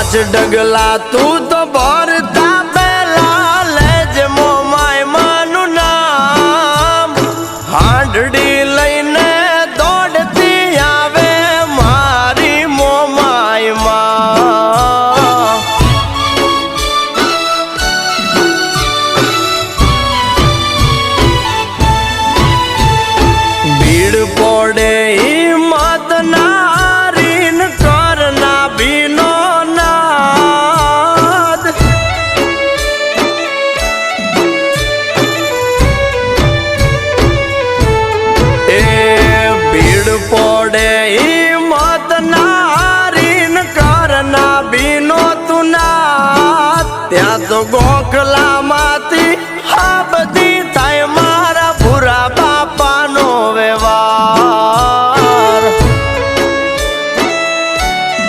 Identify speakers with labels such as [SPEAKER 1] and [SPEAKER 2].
[SPEAKER 1] પાંચ ડગલા તું તો ભરતા પેલા લેજ મોમાય માનું નામ હાંડડી લઈને દોડતી આવે મારી મોમાય માં ભીડ પડે મત નારીન કરના બીનો નાદ એ ભીડ પડે મત નારીન કરના બીનો તું નાદ ત્યાં તો ગોખલામાંથી